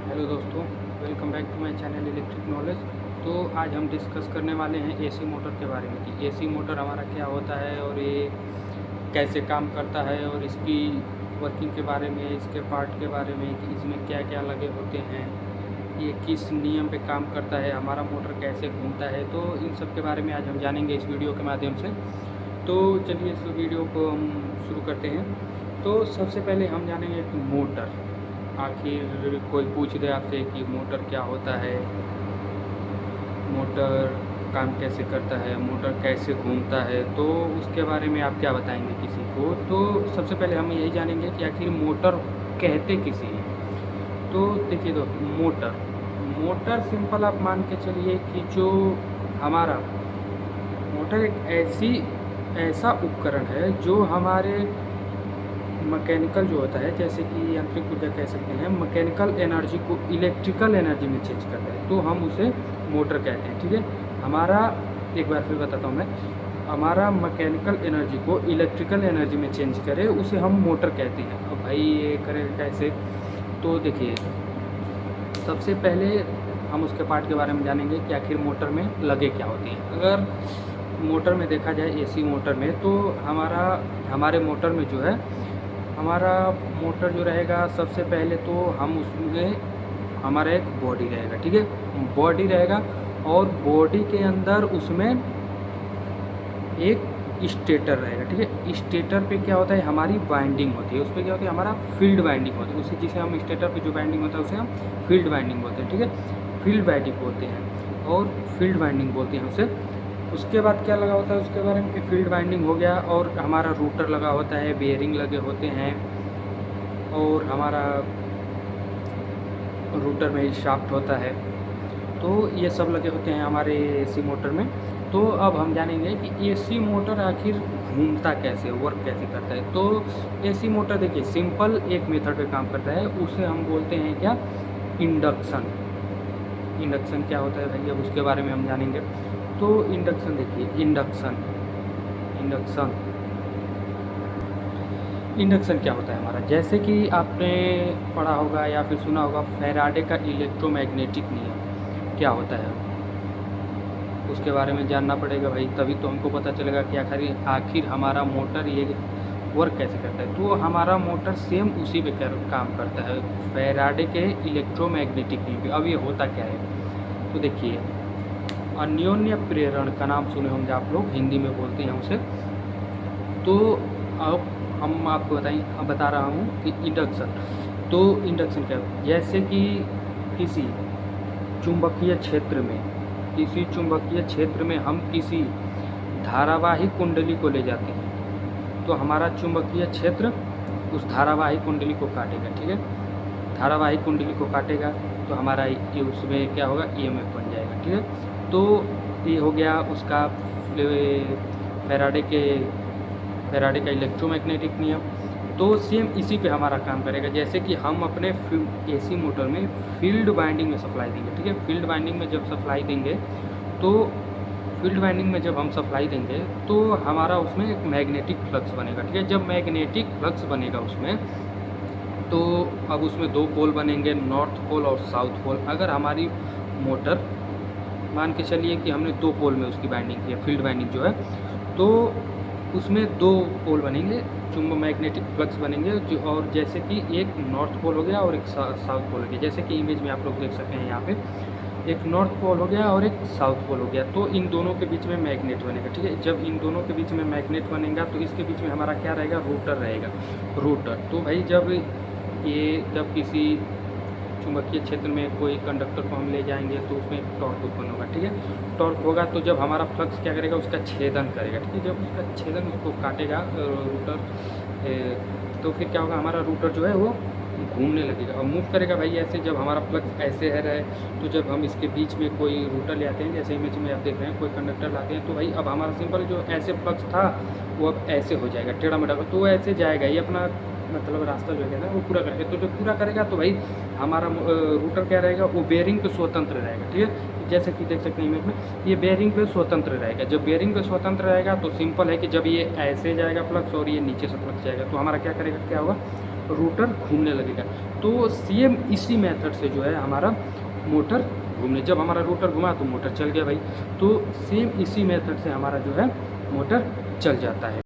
Hello दोस्तों, welcome back to my channel electric knowledge. तो आज हम डिस्कस करने वाले हैं एसी मोटर के बारे में कि एसी मोटर हमारा क्या होता है और ये कैसे काम करता है और इसकी वर्किंग के बारे में, इसके पार्ट के बारे में कि इसमें क्या क्या लगे होते हैं, ये किस नियम पे काम करता है, हमारा मोटर कैसे घूमता है। तो इन सब के बारे में आज हम जानेंगे इस वीडियो के माध्यम से। तो चलिए इस वीडियो को हम शुरू करते हैं। तो सबसे पहले हम जानेंगे कि मोटर, आखिर कोई पूछ दे आपसे कि मोटर क्या होता है, मोटर काम कैसे करता है, मोटर कैसे घूमता है, तो उसके बारे में आप क्या बताएंगे किसी को। तो सबसे पहले हम यही जानेंगे कि आखिर मोटर कहते किसे हैं। तो देखिए दोस्तों, मोटर सिंपल आप मान के चलिए कि जो हमारा मोटर एक ऐसा उपकरण है जो हमारे मैकेनिकल जो होता है, जैसे कि यांत्रिक ऊर्जा कह सकते हैं, मैकेनिकल एनर्जी को इलेक्ट्रिकल एनर्जी में चेंज करता है, तो हम उसे मोटर कहते हैं। ठीक है, हमारा एक बार फिर बताता हूँ मैं, हमारा मैकेनिकल एनर्जी को इलेक्ट्रिकल एनर्जी में चेंज करे उसे हम मोटर कहते हैं। अब भाई ये करें कैसे, तो देखिए सबसे पहले हम उसके पार्ट के बारे में जानेंगे कि आखिर मोटर में लगे क्या होते हैं। अगर मोटर में देखा जाए, एसी मोटर में, तो हमारे मोटर में जो है, हमारा मोटर जो रहेगा, सबसे पहले तो हम उसमें हमारा एक बॉडी रहेगा। ठीक है, बॉडी रहेगा और बॉडी के अंदर उसमें एक स्टेटर रहेगा। ठीक है, स्टेटर पे क्या होता है, हमारी वाइंडिंग होती है, उस पर क्या होती है, हमारा फील्ड वाइंडिंग होती है, उसे जिसे हम स्टेटर पे जो वाइंडिंग होता है उसे हम फील्ड वाइंडिंग बोलते हैं। ठीक है, फील्ड वाइंडिंग बोलते हैं और फील्ड वाइंडिंग बोलते हैं उसे। उसके बाद क्या लगा होता है उसके बारे में, फील्ड वाइंडिंग हो गया, और हमारा रूटर लगा होता है, बेयरिंग लगे होते हैं, और हमारा रूटर में ही शाफ्ट होता है। तो ये सब लगे होते हैं हमारे एसी मोटर में। तो अब हम जानेंगे कि एसी मोटर आखिर घूमता कैसे, वर्क कैसे करता है। तो एसी मोटर देखिए सिंपल एक मेथड पे काम करता है, उसे हम बोलते हैं क्या, इंडक्शन। इंडक्शन क्या होता है भाई, अब उसके बारे में हम जानेंगे। तो इंडक्शन देखिए, इंडक्शन क्या होता है हमारा, जैसे कि आपने पढ़ा होगा या फिर सुना होगा, फैराडे का इलेक्ट्रोमैग्नेटिक नियम क्या होता है, उसके बारे में जानना पड़ेगा भाई, तभी तो हमको पता चलेगा कि आखिर हमारा मोटर ये वर्क कैसे करता है। तो हमारा मोटर सेम उसी पे काम करता है, फैराडे के इलेक्ट्रोमैग्नेटिक नियम पे। अब ये होता क्या है, तो देखिए, अन्योन्य प्रेरण का नाम सुने होंगे आप लोग, हिंदी में बोलते हैं उसे। तो अब हम आपको बता रहा हूँ कि इंडक्शन, तो इंडक्शन क्या है, जैसे कि किसी चुंबकीय क्षेत्र में हम किसी धारावाही कुंडली को ले जाते हैं, तो हमारा चुंबकीय क्षेत्र उस धारावाही कुंडली को काटेगा। ठीक है, धारावाही कुंडली को काटेगा तो हमारा ये उसमें क्या होगा, ईएमएफ बन जाएगा। ठीक है, तो ये हो गया उसका फैराडे का इलेक्ट्रोमैग्नेटिक नियम। तो सेम इसी पे हमारा काम करेगा, जैसे कि हम अपने एसी मोटर में फील्ड वाइंडिंग में सप्लाई देंगे। ठीक है, फील्ड वाइंडिंग में जब सप्लाई देंगे तो हमारा उसमें एक मैग्नेटिक फ्लक्स बनेगा। ठीक है, जब मैग्नेटिक फ्लक्स बनेगा उसमें, तो अब उसमें दो पोल बनेंगे, नॉर्थ पोल और साउथ पोल। अगर हमारी मोटर, मान के चलिए कि हमने दो पोल में उसकी वाइंडिंग की है, फील्ड वाइंडिंग जो है, तो उसमें दो पोल बनेंगे, चुंबक मैग्नेटिक फ्लक्स बनेंगे जो, और जैसे कि एक नॉर्थ पोल हो गया और एक साउथ पोल हो गया, जैसे कि इमेज में आप लोग देख सकते हैं यहाँ पे, एक नॉर्थ पोल हो गया और एक साउथ पोल हो गया। तो इन दोनों के बीच में मैग्नेट बनेगा। ठीक है, जब इन दोनों के बीच में मैग्नेट बनेगा तो इसके बीच में हमारा क्या रहेगा, रोटर रहेगा, रोटर। तो भाई जब किसी चुंबकीय क्षेत्र में कोई कंडक्टर को हम ले जाएंगे तो उसमें टॉर्क उत्पन्न होगा। ठीक है, टॉर्क होगा तो जब हमारा फ्लक्स क्या करेगा, उसका छेदन करेगा। ठीक है, जब उसका छेदन उसको काटेगा रूटर, तो फिर क्या होगा, हमारा रूटर जो है वो घूमने लगेगा और मूव करेगा भाई ऐसे। जब हमारा फ्लक्स ऐसे है रहे, तो जब हम इसके बीच में कोई रूटर ले आते हैं, जैसे इमेज में आप देख रहे हैं, कोई कंडक्टर लाते हैं, तो भाई अब हमारा सिंपल जो ऐसे फ्लक्स था वो अब ऐसे हो जाएगा, टेढ़ा मेढ़ा, तो ऐसे जाएगा, ये अपना मतलब रास्ता जो है ना वो पूरा करेगा। तो जब पूरा करेगा तो भाई हमारा रूटर क्या रहेगा, वो बेयरिंग पे स्वतंत्र रहेगा। ठीक है, जैसे कि देख सकते हैं इमेज में, ये बेयरिंग पे स्वतंत्र रहेगा। जब बेयरिंग पे स्वतंत्र रहेगा तो सिंपल है कि जब ये ऐसे जाएगा फ्लक्स और ये नीचे से फ्लक्स जाएगा, तो हमारा क्या करेगा, क्या होगा, रोटर घूमने लगेगा। तो सेम इसी मेथड से जो है हमारा मोटर घूमने, जब हमारा रोटर घुमा तो मोटर चल गया भाई। तो सेम इसी मेथड से हमारा जो है मोटर चल जाता है।